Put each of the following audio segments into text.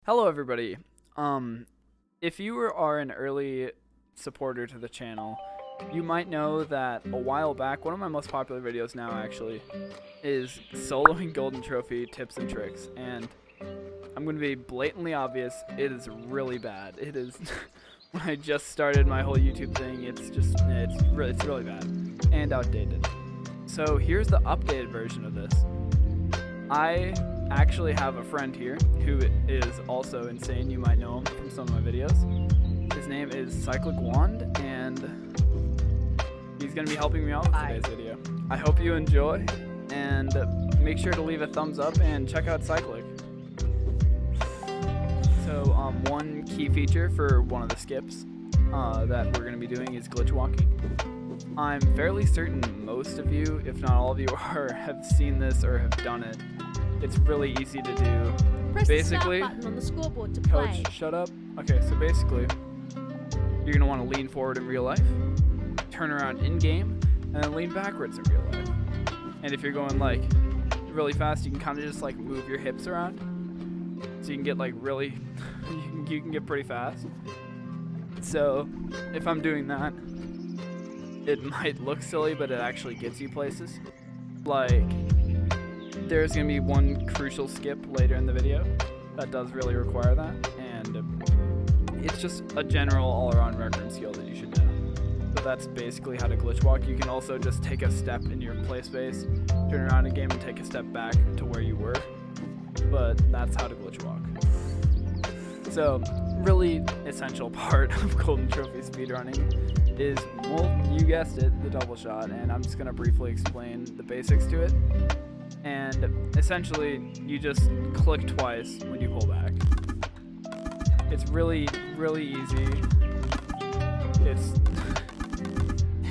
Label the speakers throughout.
Speaker 1: Hello everybody. If you are an early supporter to the channel, you might know that a while back, one of my most popular videos now actually, is soloing golden trophy tips and tricks, and I'm going to be blatantly obvious, it is really bad. It is, when I just started my whole YouTube thing, it's really bad and outdated. So here's the updated version of this. I actually have a friend here who is also insane. You might know him from some of my videos. His name is Cyclic Wand, and he's going to be helping me out with today's video. I hope you enjoy, and make sure to leave a thumbs up and check out Cyclic. So one key feature for one of the skips that we're going to be doing is glitch walking. I'm fairly certain most of you, if not all of you, have seen this or have done it. It's really easy to do. Basically,
Speaker 2: the start button on the scoreboard to play.
Speaker 1: Coach, shut up. Okay, so basically, you're gonna want to lean forward in real life, turn around in game, and then lean backwards in real life. And if you're going like really fast, you can kind of just like move your hips around, so you can get like really, you can get pretty fast. So if I'm doing that, it might look silly, but it actually gets you places. Like, there's going to be one crucial skip later in the video that does really require that, and it's just a general all-around reference skill that you should know. So that's basically how to glitch walk. You can also just take a step in your play space, turn around in game, and take a step back to where you were, but that's how to glitch walk. So, really essential part of Golden Trophy speedrunning is, well, you guessed it, the double shot, and I'm just going to briefly explain the basics to it. And essentially, you just click twice when you pull back. It's really easy.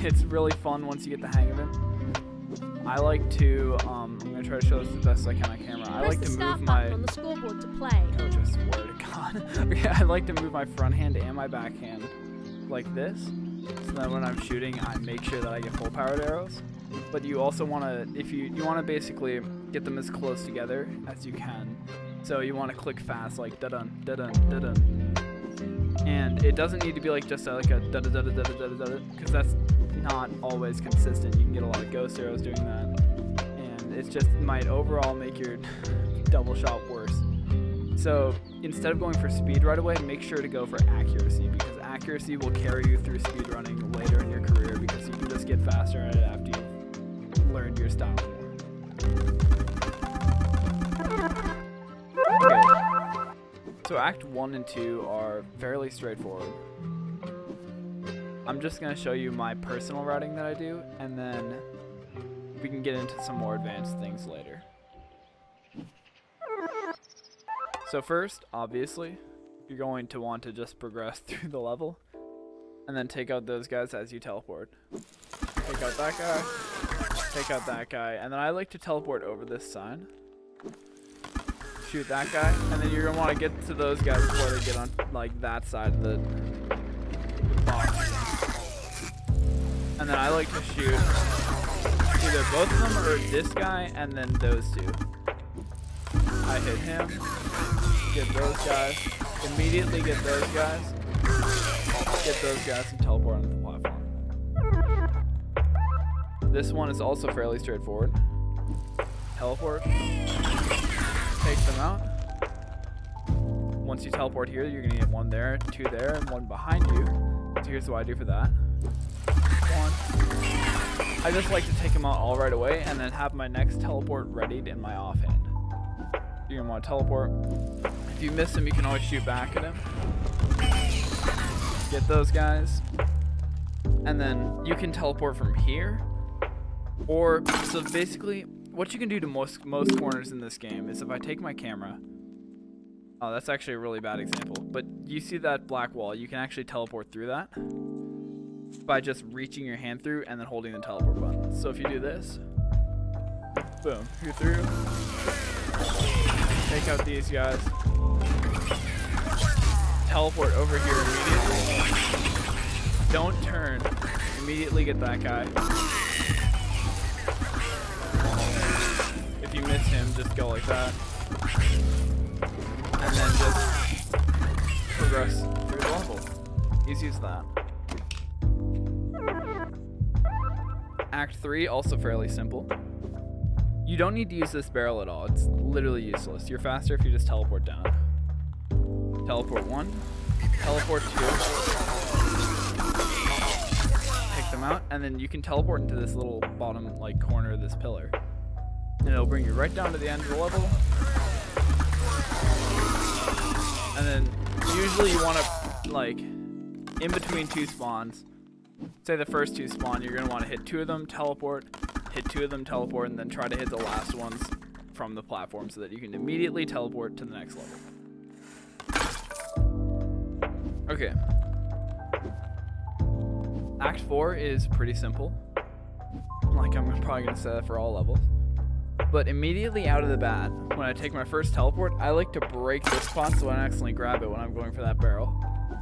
Speaker 1: It's really fun once you get the hang of it. I like to, I'm going to try to show this the best I can on camera. I like to move my...
Speaker 2: on the scoreboard to play.
Speaker 1: Coach, I swear to God. Okay, I like to move my front hand and my back hand like this. So that when I'm shooting, I make sure that I get full powered arrows. But you also want to, if you want to basically get them as close together as you can. So you want to click fast, like da-dun, da-dun, da-dun. And it doesn't need to be like just like a da-da-da-da-da-da-da-da, because that's not always consistent. You can get a lot of ghost arrows doing that. And it just might overall make your double shot worse. So instead of going for speed right away, make sure to go for accuracy, because accuracy will carry you through speedrunning later in your career, because you can just get faster at it after you've learned your style more. Okay. So Act 1 and 2 are fairly straightforward. I'm just going to show you my personal routing that I do, and then we can get into some more advanced things later. So first, obviously, you're going to want to just progress through the level, and then take out those guys as you teleport. Take out that guy, take out that guy, and then I like to teleport over this side. Shoot that guy, and then you're going to want to get to those guys before they get on like that side of the box. And then I like to shoot either both of them or this guy and then those two. I hit him, get those guys, immediately get those guys, and teleport onto the platform. This one is also fairly straightforward. Teleport, take them out. Once you teleport here, you're gonna get one there, two there, and one behind you. So here's what I do for that. One. I just like to take them out all right away and then have my next teleport readied in my offhand. You're gonna want to teleport. If you miss him, you can always shoot back at him. Get those guys. And then you can teleport from here. Or, so basically, what you can do to most corners in this game is if I take my camera. Oh, that's actually a really bad example. But you see that black wall, you can actually teleport through that by just reaching your hand through and then holding the teleport button. So if you do this, boom, you're through. Take out these guys. Teleport over here immediately. Don't turn. Immediately get that guy. If you miss him, just go like that. and then just progress through the level. Easy as that. Act 3, also fairly simple. You don't need to use this barrel at all. It's literally useless. You're faster if you just teleport down. Teleport 1, teleport 2, take them out, and then you can teleport into this little bottom like corner of this pillar. And it'll bring you right down to the end of the level. And then usually you want to, like, in between two spawns, say the first two spawn, you're going to want to hit 2 of them, teleport, hit 2 of them, teleport, and then try to hit the last ones from the platform so that you can immediately teleport to the next level. Okay. Act 4 is pretty simple. Like, I'm probably going to say that for all levels. But immediately out of the bat, when I take my first teleport, I like to break this spot so I don't accidentally grab it when I'm going for that barrel.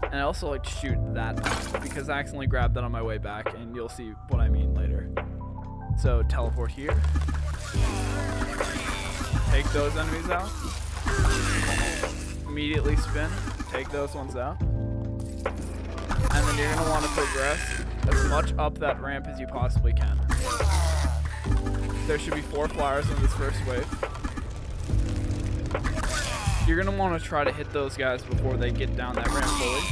Speaker 1: And I also like to shoot that because I accidentally grabbed that on my way back, and you'll see what I mean later. So teleport here. Take those enemies out. Immediately spin. Take those ones out. And then you're going to want to progress as much up that ramp as you possibly can. There should be 4 flyers in this first wave. You're going to want to try to hit those guys before they get down that ramp fully.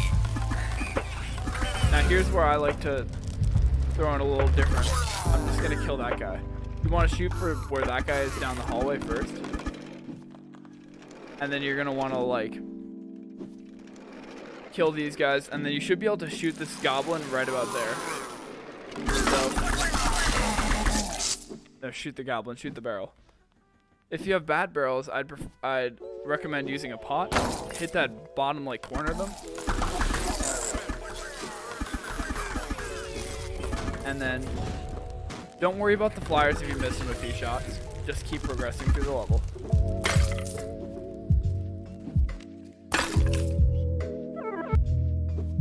Speaker 1: Now here's where I like to throw in a little different. I'm just going to kill that guy. You want to shoot for where that guy is down the hallway first. And then you're going to want to like kill these guys, and then you should be able to shoot this goblin right about there. So, no, shoot the goblin, shoot the barrel. If you have bad barrels, I'd recommend using a pot. Hit that bottom like corner of them. And then don't worry about the flyers if you miss them a few shots. Just keep progressing through the level.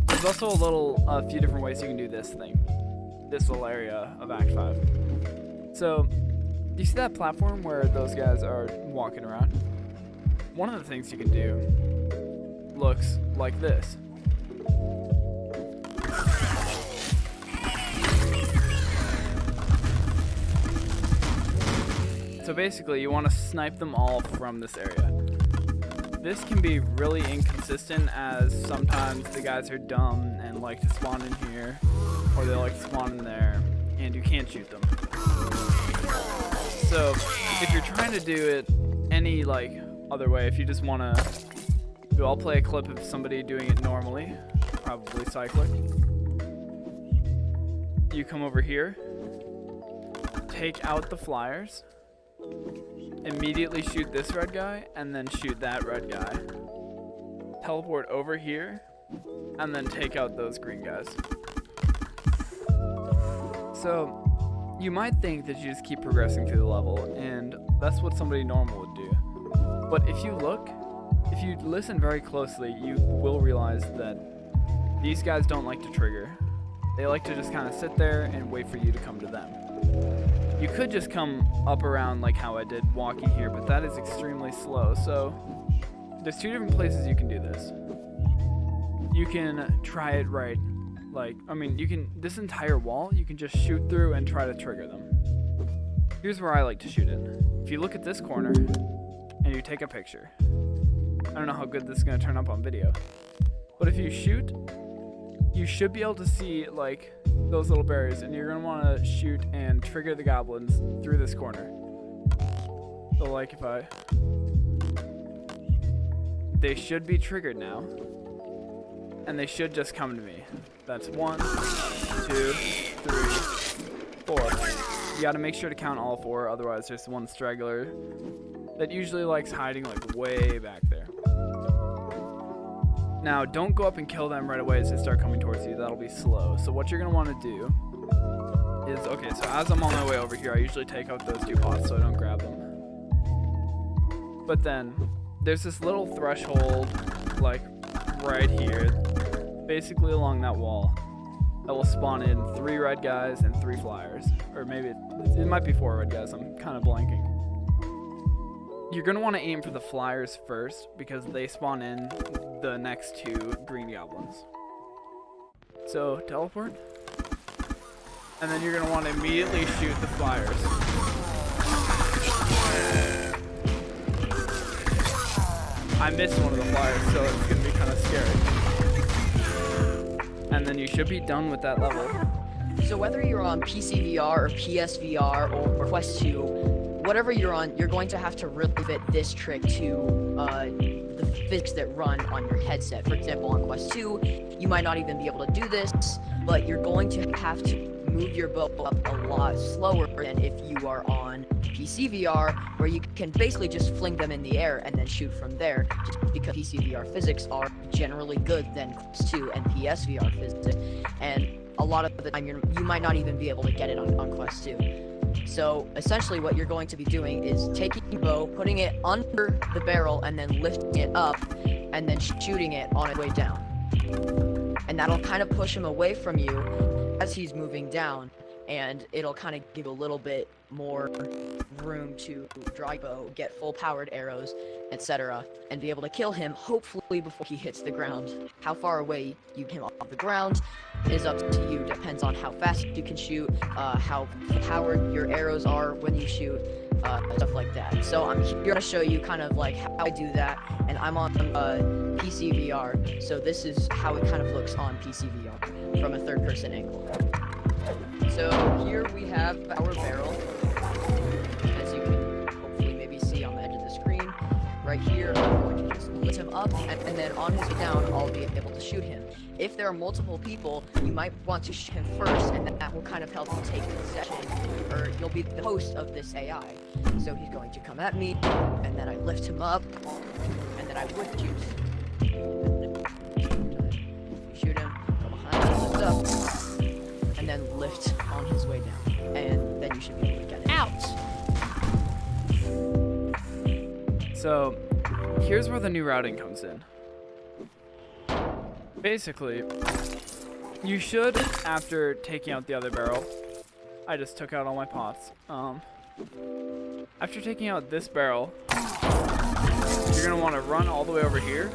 Speaker 1: There's also a few different ways you can do this thing. This little area of Act 5. So, do you see that platform where those guys are walking around? One of the things you can do looks like this. So basically, you want to snipe them all from this area. This can be really inconsistent, as sometimes the guys are dumb and like to spawn in here, or they like to spawn in there, and you can't shoot them. So if you're trying to do it any like other way, if you just want to, I'll play a clip of somebody doing it normally, probably cyclic. You come over here, take out the flyers, immediately shoot this red guy, and then shoot that red guy. Teleport over here, and then take out those green guys. So, you might think that you just keep progressing through the level, and that's what somebody normal would do. But if you listen very closely, you will realize that these guys don't like to trigger. They like to just kind of sit there and wait for you to come to them. You could just come up around like how I did walking here, but that is extremely slow. So there's 2 different places you can do this. You can try it right, this entire wall, you can just shoot through and try to trigger them. Here's where I like to shoot it. If you look at this corner and you take a picture, I don't know how good this is going to turn up on video, but if you shoot, you should be able to see like those little barriers, and you're going to want to shoot and trigger the goblins through this corner. So like if they should be triggered now, and they should just come to me. That's 1, 2, 3, 4. You got to make sure to count all 4, otherwise there's one straggler that usually likes hiding like way back there. Now, don't go up and kill them right away as they start coming towards you. That'll be slow. So what you're going to want to do is, okay, so as I'm on my way over here, I usually take out those 2 pots so I don't grab them. But then, there's this little threshold, like, right here, basically along that wall, that will spawn in 3 red guys and 3 flyers. Or maybe, it might be 4 red guys, I'm kind of blanking. you're going to want to aim for the flyers first because they spawn in the next 2 green goblins. So, teleport. And then you're going to want to immediately shoot the flyers. I missed one of the flyers, so it's going to be kind of scary. And then you should be done with that level.
Speaker 3: So whether you're on PCVR or PSVR or Quest 2, whatever you're on, you're going to have to really fit this trick to the physics that run on your headset. For example, on Quest 2, you might not even be able to do this, but you're going to have to move your bow up a lot slower than if you are on PCVR, where you can basically just fling them in the air and then shoot from there, just because PCVR physics are generally good than Quest 2 and PSVR physics, and a lot of the time you might not even be able to get it on Quest 2. So essentially what you're going to be doing is taking your bow, putting it under the barrel, and then lifting it up, and then shooting it on its way down. And that'll kind of push him away from you as he's moving down, and it'll kind of give a little bit more room to dry bow, get full powered arrows, etc., and be able to kill him, hopefully before he hits the ground. How far away you get him off the ground is up to you, depends on how fast you can shoot, how powered your arrows are when you shoot, stuff like that. So I'm here to show you kind of like how I do that, and I'm on PCVR, so this is how it kind of looks on PCVR from a third-person angle. So here we have our barrel, as you can hopefully maybe see on the edge of the screen. Right here, I'm going to just lift him up, and then on his way down, I'll be able to shoot him. If there are multiple people, you might want to shoot him first, and that will kind of help you take possession, or you'll be the host of this AI. So he's going to come at me, and then I lift him up, and then I wood juice. Shoot him, go behind, lift up, and then lift on his way down, and then you should be able to get it.
Speaker 2: Ouch!
Speaker 1: So, here's where the new routing comes in. Basically, you should, after taking out the other barrel, I just took out all my pots. After taking out this barrel, you're gonna want to run all the way over here,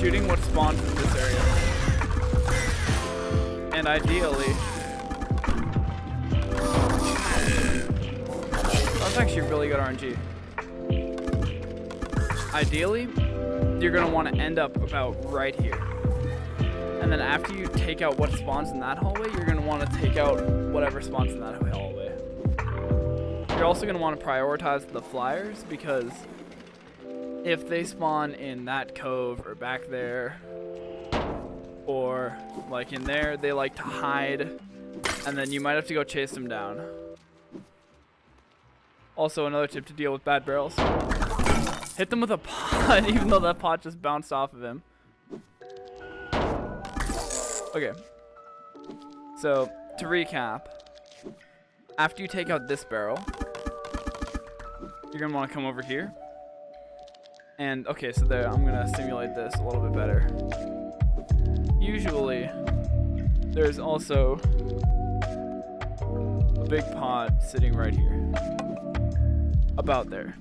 Speaker 1: shooting what spawns in this area. And ideally, that's actually really good RNG. Ideally, you're going to want to end up about right here. And then after you take out what spawns in that hallway, you're going to want to take out whatever spawns in that hallway. You're also going to want to prioritize the flyers, because if they spawn in that cove or back there, or like in there, they like to hide, and then you might have to go chase them down. Also, another tip to deal with bad barrels: hit them with a pot, even though that pot just bounced off of him. Okay. So, to recap, after you take out this barrel, you're gonna want to come over here. And, okay, so there, I'm gonna simulate this a little bit better. Usually, there's also a big pot sitting right here. About there.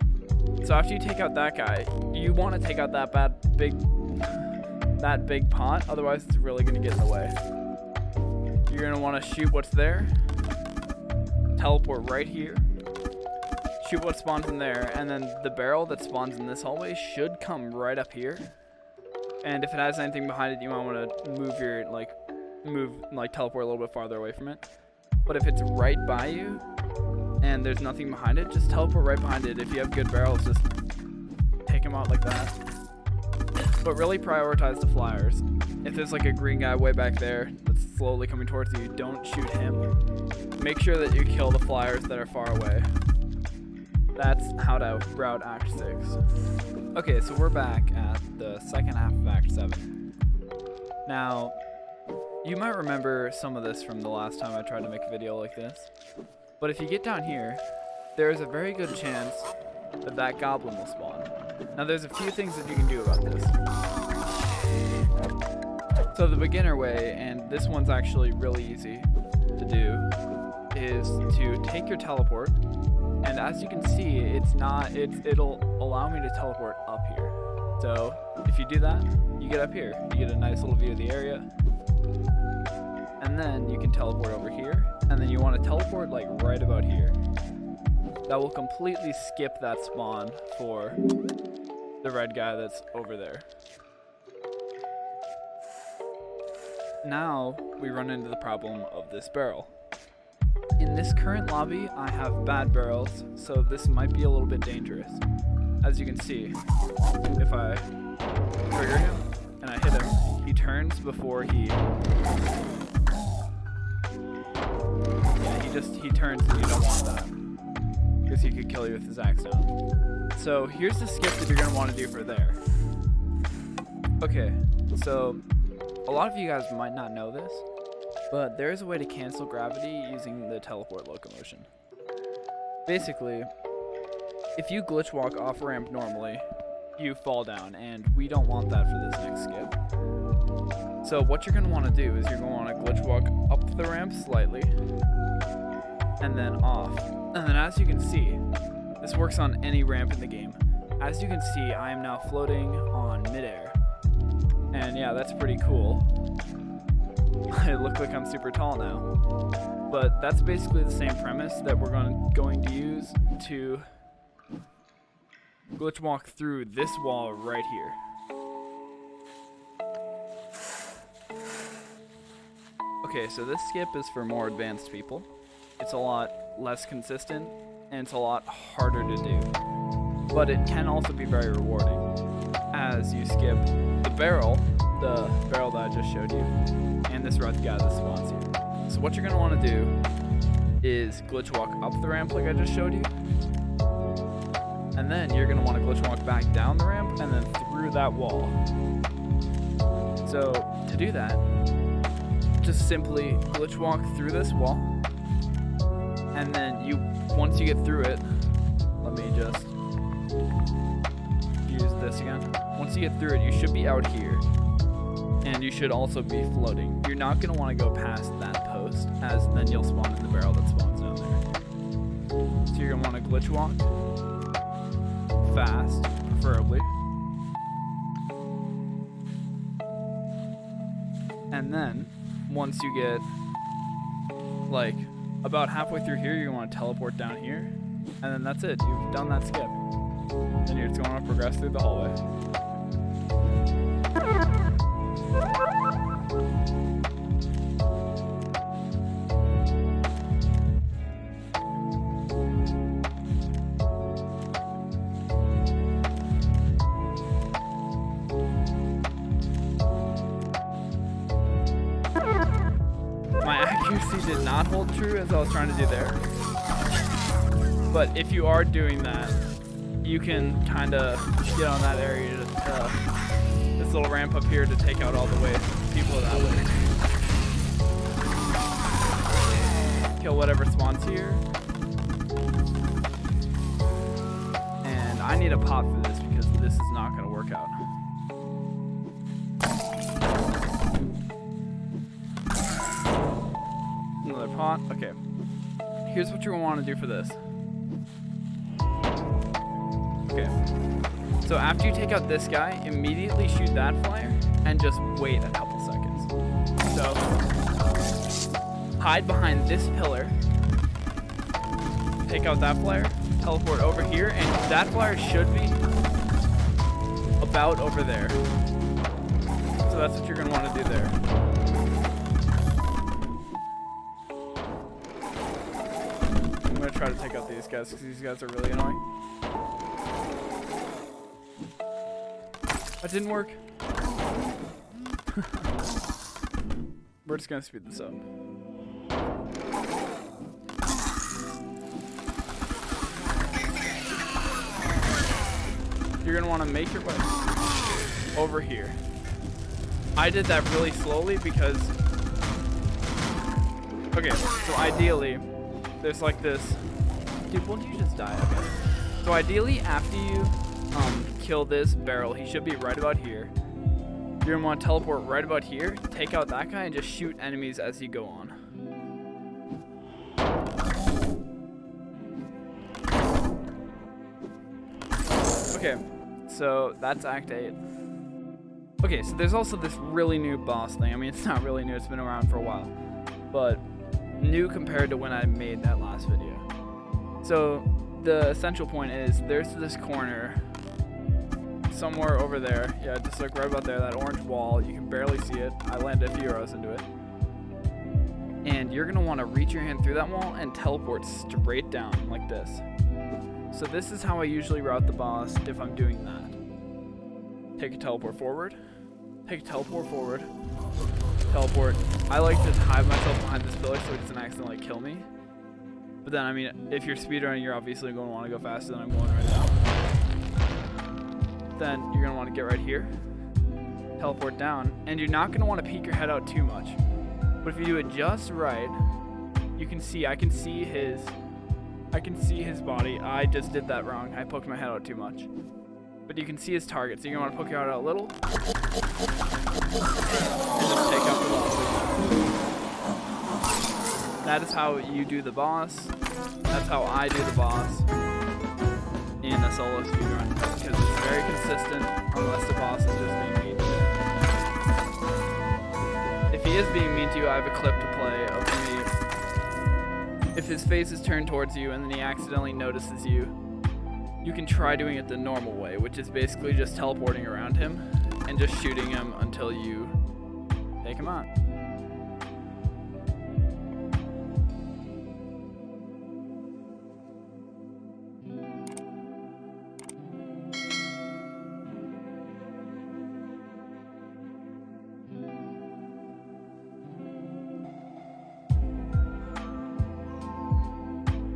Speaker 1: So after you take out that guy, you want to take out that big pot, otherwise it's really going to get in the way. You're going to want to shoot what's there, teleport right here, shoot what spawns in there, and then the barrel that spawns in this hallway should come right up here. And if it has anything behind it, you might want to move your, teleport a little bit farther away from it. But if it's right by you, and there's nothing behind it, just teleport right behind it. If you have good barrels, just take them out like that. But really prioritize the flyers. If there's like a green guy way back there that's slowly coming towards you, don't shoot him. Make sure that you kill the flyers that are far away. That's how to route Act 6. Okay, so we're back at the second half of Act 7. Now, you might remember some of this from the last time I tried to make a video like this. But if you get down here, there is a very good chance that that goblin will spawn. Now there's a few things that you can do about this. So the beginner way, and this one's actually really easy to do, is to take your teleport, And as you can see, it'll allow me to teleport up here. So if you do that, you get up here. You get a nice little view of the area. And then you can teleport over here. And then you want to teleport like right about here. That will completely skip that spawn for the red guy that's over there. Now we run into the problem of this barrel. In this current lobby, I have bad barrels, so this might be a little bit dangerous. As you can see, if I trigger him and I hit him, he turns before he... Yeah, he turns and you don't want that. Because he could kill you with his axe down. So here's the skip that you're going to want to do for there. Okay, so a lot of you guys might not know this, but there is a way to cancel gravity using the teleport locomotion. Basically, if you glitch walk off a ramp normally, you fall down, and we don't want that for this next skip. So what you're going to want to do is you're going to want to glitch walk up the ramp slightly, and then off. And then as you can see, this works on any ramp in the game. As you can see, I am now floating on midair. And yeah, that's pretty cool. I look like I'm super tall now. But that's basically the same premise that we're going to use to glitch walk through this wall right here. Okay, so this skip is for more advanced people. It's a lot less consistent, and it's a lot harder to do. But it can also be very rewarding, as you skip the barrel that I just showed you, and this red guy that spawns here. So what you're going to want to do is glitch walk up the ramp like I just showed you, and then you're going to want to glitch walk back down the ramp and then through that wall. So to do that, just simply glitch walk through this wall, and then once you get through it, let me just use this again. Once you get through it, you should be out here, and you should also be floating. You're not going to want to go past that post, as then you'll spawn in the barrel that spawns down there. So you're going to want to glitch walk fast, preferably, and then once you get like about halfway through here, you're going to want to teleport down here, and then that's it. You've done that skip. Then you're just going to progress through the hallway. My accuracy did not hold true as I was trying to do there. But if you are doing that, you can kind of get on that area to this little ramp up here to take out all the way people that way. Kill whatever spawns here. And I need a pot for this because this is not going to work out. Another pot. Okay. Here's what you're going to want to do for this. Okay. So after you take out this guy, immediately shoot that flyer and just wait a couple seconds. So hide behind this pillar. Take out that flyer, teleport over here, and that flyer should be about over there. So that's what you're going to want to do there. I'm going to try to take out these guys because these guys are really annoying. That didn't work. We're just going to speed this up. You're going to want to make your way over here. I did that really slowly because... Okay, so ideally, there's like this... Dude, won't you just die? Okay. So ideally, after you kill this barrel, he should be right about here. You're going to want to teleport right about here, take out that guy, and just shoot enemies as you go on. Okay, so that's Act 8. Okay, so there's also this really new boss thing. I mean, it's not really new, it's been around for a while. But new compared to when I made that last video. So the essential point is there's this corner somewhere over there. Yeah, just like right about there, that orange wall. You can barely see it. I landed a few arrows into it. And you're gonna wanna reach your hand through that wall and teleport straight down like this. So this is how I usually route the boss if I'm doing that. Take a teleport forward. Take a teleport forward. Teleport. I like to hide myself behind this pillar so it doesn't accidentally kill me. But then, I mean, if you're speedrunning, you're obviously going to want to go faster than I'm going right now. Then you're going to want to get right here. Teleport down. And you're not going to want to peek your head out too much. But if you do it just right, you can see, I can see his body. I just did that wrong. I poked my head out too much. But you can see his target, so you're going to want to poke your head out a little. And just take out the boss. That is how you do the boss. That's how I do the boss in a solo speedrun. Because it's very consistent, unless the boss is just being mean to you. If he is being mean to you, I have a clip to play of me. If his face is turned towards you and then he accidentally notices you, you can try doing it the normal way, which is basically just teleporting around him and just shooting him until you take him out.